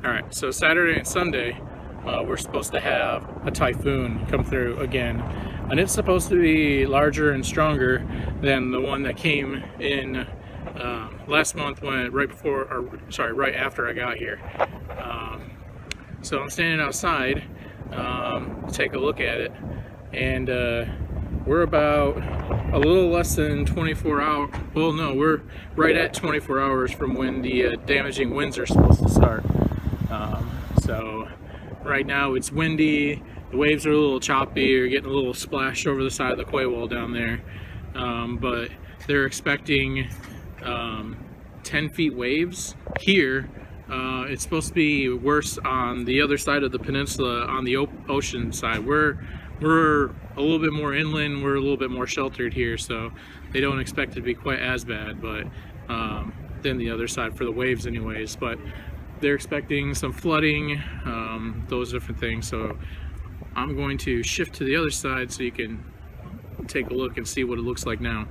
All right, so Saturday and Sunday, we're supposed to have a typhoon come through again, and it's supposed to be larger and stronger than the one that came in last month when right after I got here. So I'm standing outside to take a look at it, and we're about a little less than 24 hours. Well, no, we're right at 24 hours from when the damaging winds are supposed to start. So right now it's windy, the waves are a little choppy, you're getting a little splash over the side of the quay wall down there, but they're expecting 10 feet waves here. It's supposed to be worse on the other side of the peninsula, on the ocean side. We're a little bit more inland, we're a little bit more sheltered here, so they don't expect it to be quite as bad, but than the other side for the waves anyways. But they're expecting some flooding, those different things. So I'm going to shift to the other side so you can take a look and see what it looks like now.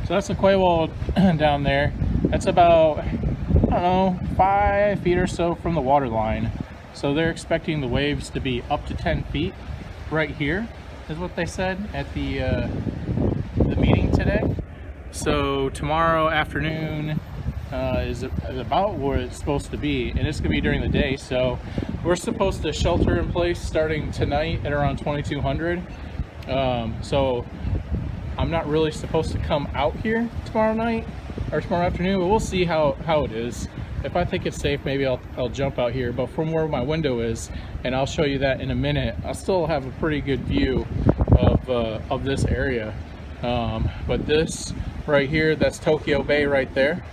So that's the quay wall down there. That's about, I don't know, 5 feet or so from the water line. So they're expecting the waves to be up to 10 feet right here, is what they said at the meeting today. So tomorrow afternoon is about where it's supposed to be, and it's gonna be during the day. So we're supposed to shelter in place starting tonight at around 2200. So I'm not really supposed to come out here tomorrow night or tomorrow afternoon, but we'll see how it is. If I think it's safe, maybe I'll jump out here, but from where my window is, and I'll show you that in a minute, I'll still have a pretty good view of this area. But this right here, that's Tokyo Bay right there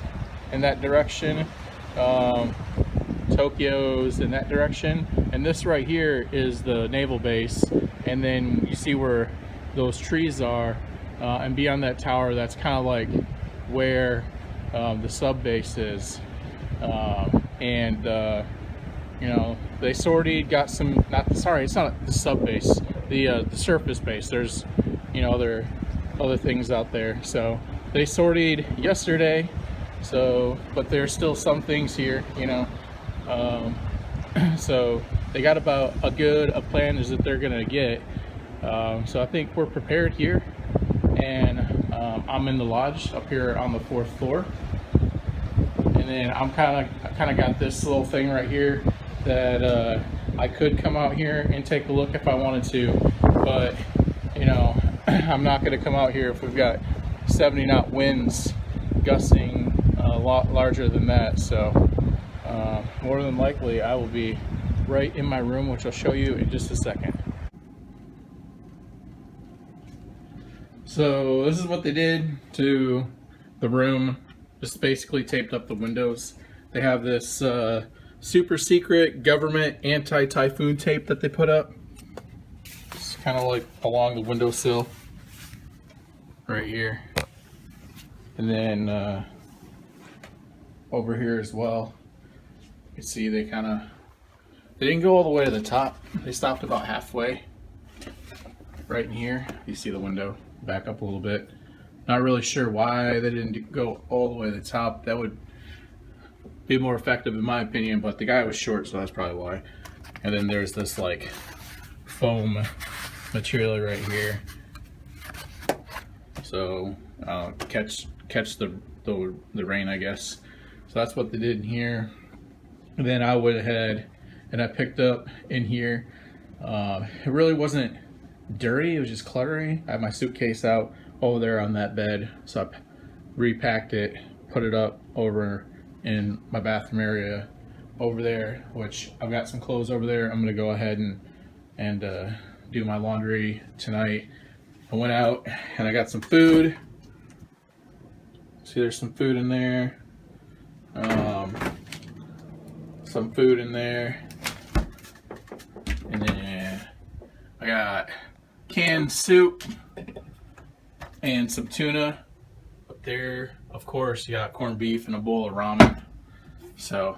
in that direction. Tokyo's in that direction, and this right here is the naval base, and then you see where those trees are, and beyond that tower, that's kind of like where the sub base is. You know, they sorted, got some, it's not the sub base, the surface base. There's, you know, other things out there. So they sorted yesterday, so, but there's still some things here, you know. So they got about a plan is that they're gonna get. So I think we're prepared here, and I'm in the lodge up here on the 4th floor. And then I kind of got this little thing right here that I could come out here and take a look if I wanted to, but you know, I'm not going to come out here if we've got 70 knot winds gusting a lot larger than that. So more than likely I will be right in my room, which I'll show you in just a second. So this is what they did to the room. Just basically taped up the windows. They have this super secret government anti-typhoon tape that they put up. It's kind of like along the windowsill right here, and then over here as well. You can see they didn't go all the way to the top. They stopped about halfway right in here. You see the window back up a little bit. Not really sure why they didn't go all the way to the top. That would be more effective in my opinion, but the guy was short, so that's probably why. And then there's this like foam material right here, so catch the rain, I guess. So that's what they did in here. And then I went ahead and I picked up in here. It really wasn't dirty, it was just cluttery. I had my suitcase out over there on that bed, so I repacked it, put it up over in my bathroom area over there, which I've got some clothes over there. I'm gonna go ahead and do my laundry tonight. I went out and I got some food. See, there's some food in there. Some food in there, and then I got canned soup and some tuna up there. Of course, you got corned beef and a bowl of ramen. So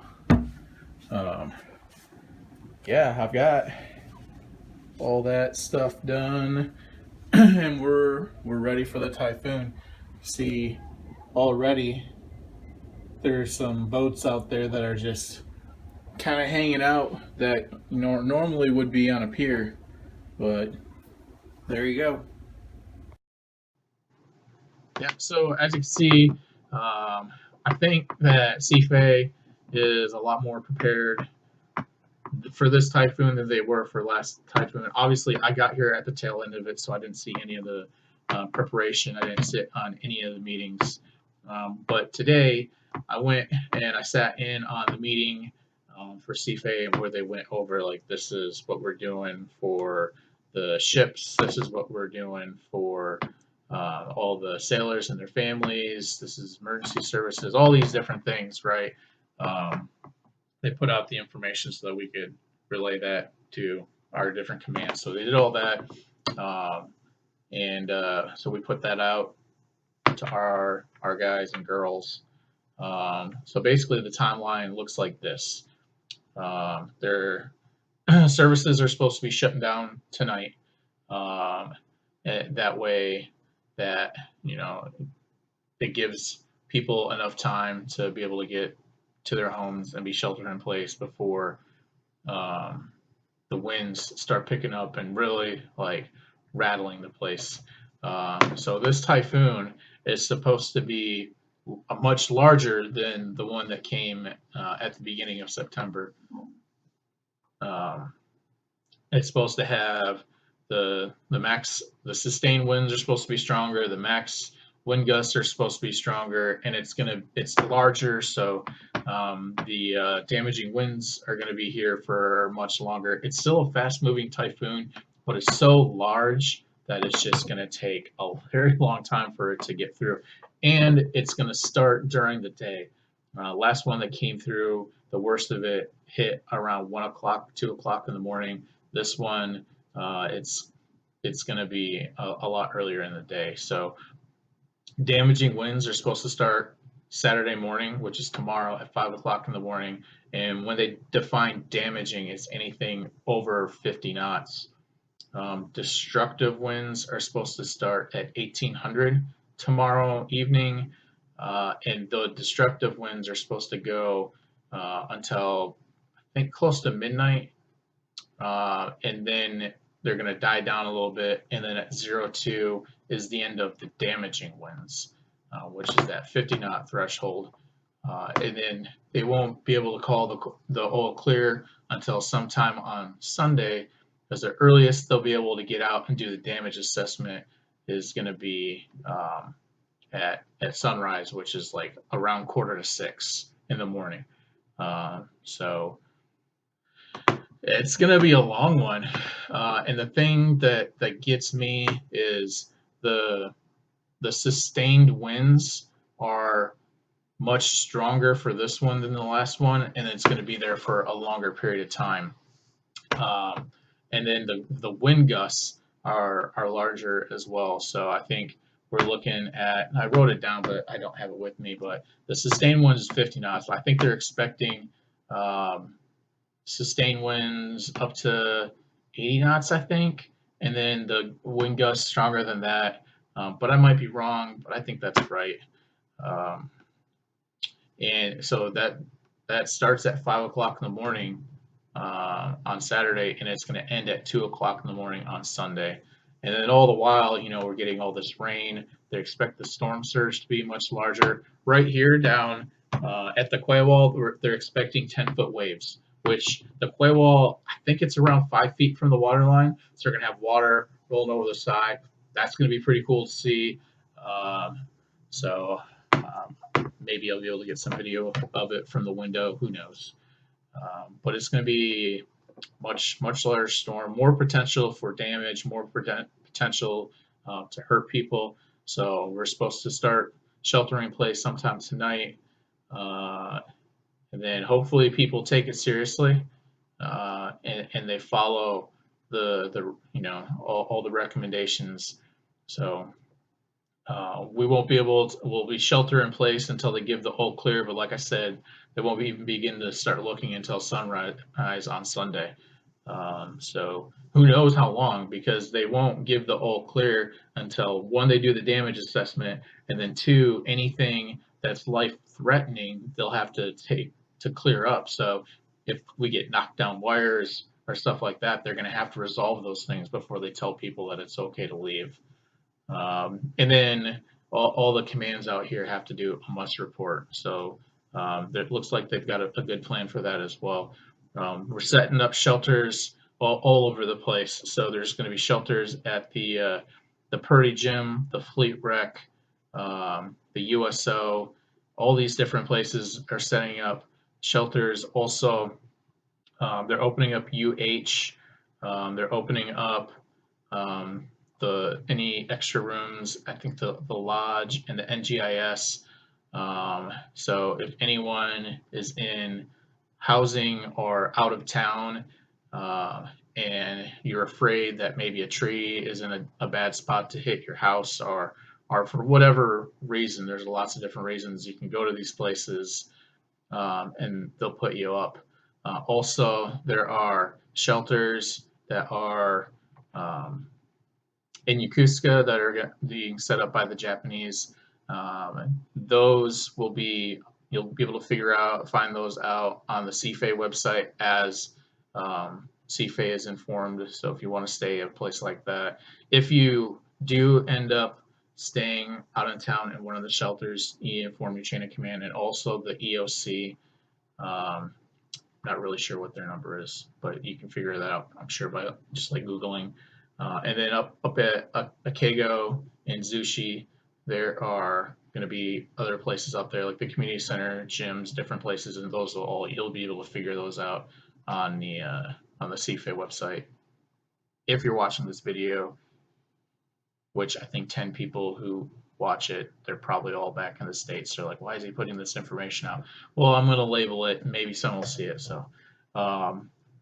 yeah, I've got all that stuff done and we're ready for the typhoon. See, already there's some boats out there that are just kind of hanging out that normally would be on a pier, but there you go. Yeah, so as you can see, I think that CFA is a lot more prepared for this typhoon than they were for last typhoon. Obviously, I got here at the tail end of it, so I didn't see any of the preparation. I didn't sit on any of the meetings. But today, I went and I sat in on the meeting for CFA where they went over like this is what we're doing for the ships. This is what we're doing for all the sailors and their families. This is emergency services. All these different things, right? Um, they put out the information so that we could relay that to our different commands. So they did all that, and so we put that out to our guys and girls. So basically, the timeline looks like this. Their services are supposed to be shutting down tonight. Um, that way, that it gives people enough time to be able to get to their homes and be sheltered in place before um, the winds start picking up and really like rattling the place. So this typhoon is supposed to be much larger than the one that came at the beginning of September. Um, it's supposed to have the sustained winds are supposed to be stronger. The max wind gusts are supposed to be stronger, and it's larger, so the damaging winds are gonna be here for much longer. It's still a fast moving typhoon, but it's so large that it's just gonna take a very long time for it to get through, and it's gonna start during the day. Last one that came through, the worst of it hit around 1 o'clock, 2 o'clock in the morning. This one, it's going to be a lot earlier in the day. So damaging winds are supposed to start Saturday morning, which is tomorrow at 5 o'clock in the morning. And when they define damaging, it's anything over 50 knots. Destructive winds are supposed to start at 1800 tomorrow evening, and the destructive winds are supposed to go until I think close to midnight, and then they're going to die down a little bit, and then at 02 is the end of the damaging winds, which is that 50 knot threshold, and then they won't be able to call the all clear until sometime on Sunday, because the earliest they'll be able to get out and do the damage assessment is going to be at sunrise, which is like around 5:45 in the morning. So it's going to be a long one. And the thing that gets me is the sustained winds are much stronger for this one than the last one, and it's going to be there for a longer period of time. And then the wind gusts are larger as well. So I think we're looking at, I wrote it down, but I don't have it with me, but the sustained winds is 50 knots. I think they're expecting sustained winds up to 80 knots, I think, and then the wind gusts stronger than that. But I might be wrong, but I think that's right. Um, and so that starts at 5 o'clock in the morning on Saturday, and it's going to end at 2 o'clock in the morning on Sunday. And then all the while, we're getting all this rain. They expect the storm surge to be much larger. Right here down at the quay wall, they're expecting 10-foot waves, which the quay wall, I think it's around 5 feet from the water line. So they're going to have water rolling over the side. That's going to be pretty cool to see. So maybe I'll be able to get some video of it from the window. Who knows? But it's going to be much larger storm, more potential for damage, more potential to hurt people. So we're supposed to start sheltering in place sometime tonight, and then hopefully people take it seriously and they follow the all the recommendations. So we won't be able to, we'll be shelter in place until they give the all clear, but like I said, they won't even begin to start looking until sunrise on Sunday. So who knows how long, because they won't give the all clear until one, they do the damage assessment, and then two, anything that's life threatening, they'll have to take to clear up. So if we get knocked down wires or stuff like that, they're going to have to resolve those things before they tell people that it's okay to leave. And then all the commands out here have to do a must report. So it looks like they've got a good plan for that as well. We're setting up shelters all over the place. So there's going to be shelters at the Purdy Gym, the Fleet Rec, the USO. All these different places are setting up shelters. Also, they're opening up UH. They're opening up um, the any extra rooms. I think the lodge and the NGIS. So if anyone is in housing or out of town, and you're afraid that maybe a tree is in a bad spot to hit your house, or for whatever reason, there's lots of different reasons you can go to these places, and they'll put you up. Also, there are shelters that are in Yokosuka that are being set up by the Japanese. Those will be You'll be able to find those out on the CFA website as CFA is informed. So if you want to stay at a place like that, if you do end up staying out in town in one of the shelters, you inform your chain of command and also the EOC. Not really sure what their number is, but you can figure that out, I'm sure, by just like Googling. And then up at Akego and Zushi, there are going to be other places out there like the community center, gyms, different places, and those will all you'll be able to figure those out on the CFA website. If you're watching this video, which I think 10 people who watch it, they're probably all back in the States. They're like, why is he putting this information out? Well, I'm going to label it, and maybe someone will see it. So,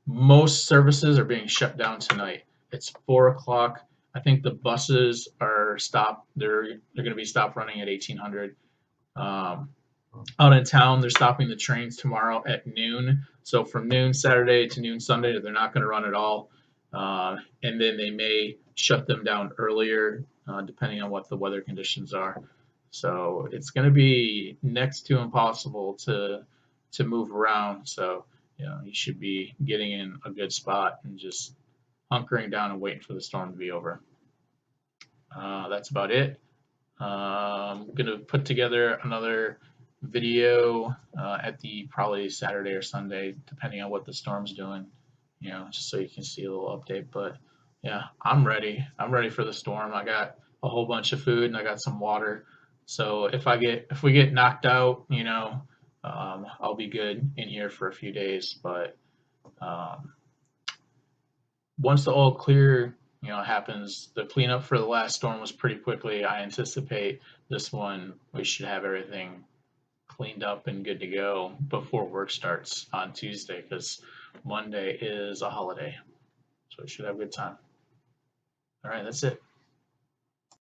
most services are being shut down tonight. It's 4 o'clock. I think the buses are stopped. They're going to be stopped running at 1800. Out in town, they're stopping the trains tomorrow at noon. So from noon Saturday to noon Sunday, they're not going to run at all. And then they may shut them down earlier, depending on what the weather conditions are. So it's going to be next to impossible to move around. So you should be getting in a good spot and just hunkering down and waiting for the storm to be over. That's about it. I'm going to put together another video at the probably Saturday or Sunday, depending on what the storm's doing, just so you can see a little update. But yeah, I'm ready. I'm ready for the storm. I got a whole bunch of food and I got some water. So if we get knocked out, I'll be good in here for a few days. But um, once the all clear happens, the cleanup for the last storm was pretty quickly. I anticipate this one we should have everything cleaned up and good to go before work starts on Tuesday, because Monday is a holiday, so we should have a good time. All right, that's it.